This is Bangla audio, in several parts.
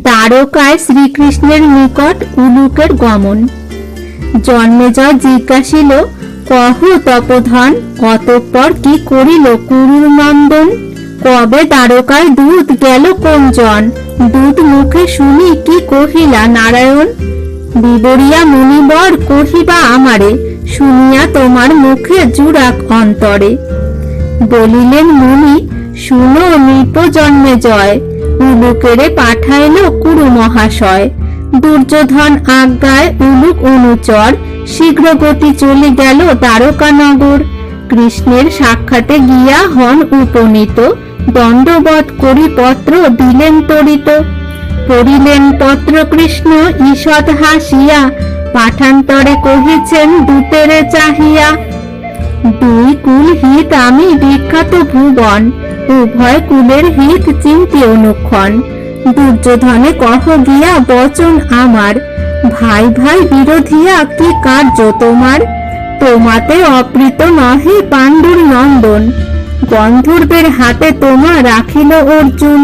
দ্বারকায় শ্রীকৃষ্ণের নিকট উলুকের গমন। জন্মেজয় জিজ্ঞাসিল, কহ তপোধন, অতঃপর কি করিল কুরুর নন্দন? কবে দ্বারকায় দূত গেল কোন জন? দূত মুখে শুনি কি কহিলা নারায়ণ? বিবরিয়া মুনিবর কহিবা আমারে, শুনিয়া তোমার মুখে জুড়াক অন্তরে। বলিলেন মুনি, শুনো নৃপ জন্মে জয়, উলুকেরে পাঠাইল কুরু মহাশয়। দুর্যোধন আজ্ঞায় উলুক অনুচর, শীঘ্র গতি চলে গেল দ্বারকা নগর। কৃষ্ণের সাক্ষাতে গিয়া হন উপনীত, দণ্ডবৎ করি পত্র দিলেন তরিত। পড়িলেন পত্র কৃষ্ণ ঈষৎ হাসিয়া, পাঠান্তরে কহিছেন দূতেরে চাহিয়া। দুই কুল হিত আমি বিখ্যাত ভুবন, উভয় কুলের হিত চিন্তি অনুক্ষণ। দুর্যোধনে কহ গিয়া বচন আমার, ভাই ভাই বিরোধিয়া কি কার্য তোমার? তোমাতে অপ্রীত নহে পাণ্ডুর নন্দন, গন্ধর্বের হাতে তোমা রাখিল অর্জুন।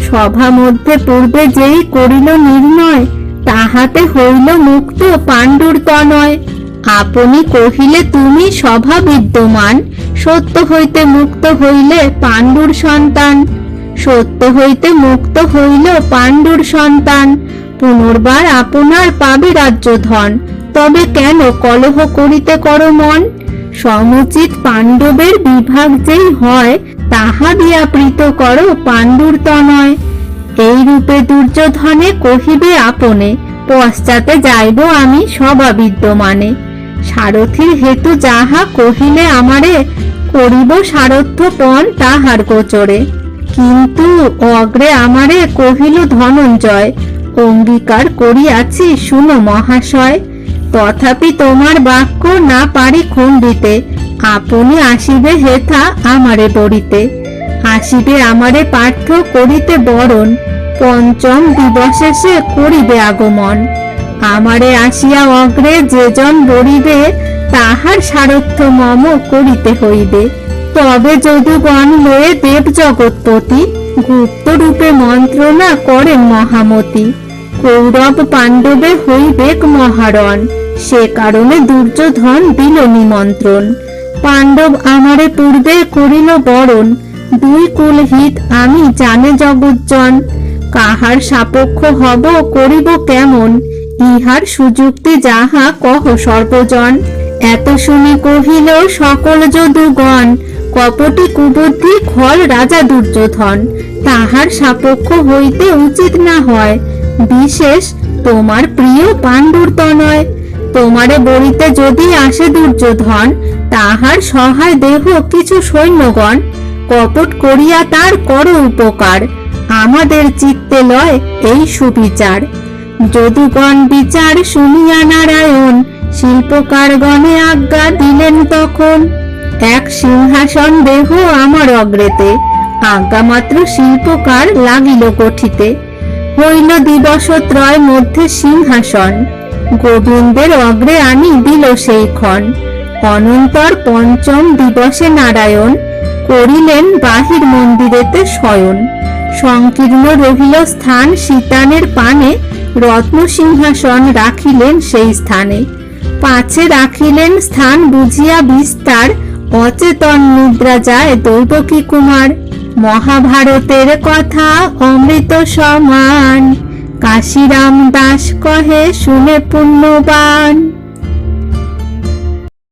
সভা মধ্যে পূর্বে যেই করিল নির্ণয়, তাহাতে হইল মুক্ত পাণ্ডুর তনয়। আপনি কহিলে তুমি সভা বিদ্যমান, সত্য হইতে মুক্ত হইলে পাণ্ডুর সন্তান। সত্য হইতে মুক্ত হইল পাণ্ডুর সন্তান, পুনর্বার আপনার পাবে রাজ্য ধন। তবে কেন কলহ করিতে কর মন? সমুচিত পাণ্ডবের বিভাগ যেই হয়, তাহা দিয়া প্রীত কর পাণ্ডুর তনয়। এই রূপে দুর্যোধনে কহিবে আপনে, পশ্চাতে যাইব আমি সভা বিদ্যমানে। সারথীর হেতু যাহা কহিলে আমারে, করিব সারথ্যপণ তাহার গোচরে। কিন্তু অগ্রে আমারে কহিল ধনঞ্জয়, অঙ্গীকার করিয়াছি শুনো মহাশয়। তথাপি তোমার বাক্য না পারি খণ্ডিতে, আপনি আসিবে হেথা আমারে বরিতে। আসিবে আমারে পার্থ করিতে বরণ, পঞ্চম দিবসে সে করিবে আগমন। আমারে আসিয়া অগ্রে যেজন বরিবে, তাহার সারথ্য মম করিতে হইবে। তবে যদুগণ লয়ে দেব জগৎপতি, গুপ্ত রূপে মন্ত্রণা করেন মহামতি। কৌরব পাণ্ডবে হইবেক মহারণ, সে কারণে দুর্যোধন দিল নিমন্ত্রণ। পাণ্ডব আমারে পূর্বে করিল বরণ, দুই কুল হিত আমি জানে জগজ্জন। কাহার সাপেক্ষ হব করিব কেমন, ইহার সুযুক্তি যাহা কহ সর্বজন। এত শুনি কহিল সকল যদুগণ, কপটি কুবুদ্ধি খল রাজা দুর্যোধন। তাহার সাপেক্ষ হইতে উচিত না হয়, বিশেষ তোমার প্রিয় পাণ্ডুর তনয়। তোমারে বলিতে যদি আসে দুর্যোধন, তাহার সহায় দেহ কিছু সৈন্যগণ। কপট করিয়া তার কর উপকার, আমাদের চিত্তে লয় এই সুবিচার। যদুগণ বিচার শুনিয়া নারায়ণ, শিল্পকার গণে আজ্ঞা দিলেন তখন। এক সিংহাসন দেহ আমার অগ্রেতে, আজ্ঞা মাত্র শিল্পকার লাগিল গঠিতে। হইল দিবসত্রয় মধ্যে সিংহাসন, গোবিন্দের অগ্রে আনি দিল সেই ক্ষণ। অনন্তর পঞ্চম দিবসে নারায়ণ, করিলেন বাহির মন্দিরেতে শয়ন। সংকীর্ণ রহিল স্থান সীতানের পানে, রত্ন সিংহাসন রাখিলেন সেই স্থানে। পাছে রাখিলেন স্থান বুঝিয়া বিস্তার, অচেতন নিদ্রা যায় দৈবকী কুমার। মহাভারতের কথা অমৃত সমান, কাশীরাম দাস কহে শুনে পুণ্যবান।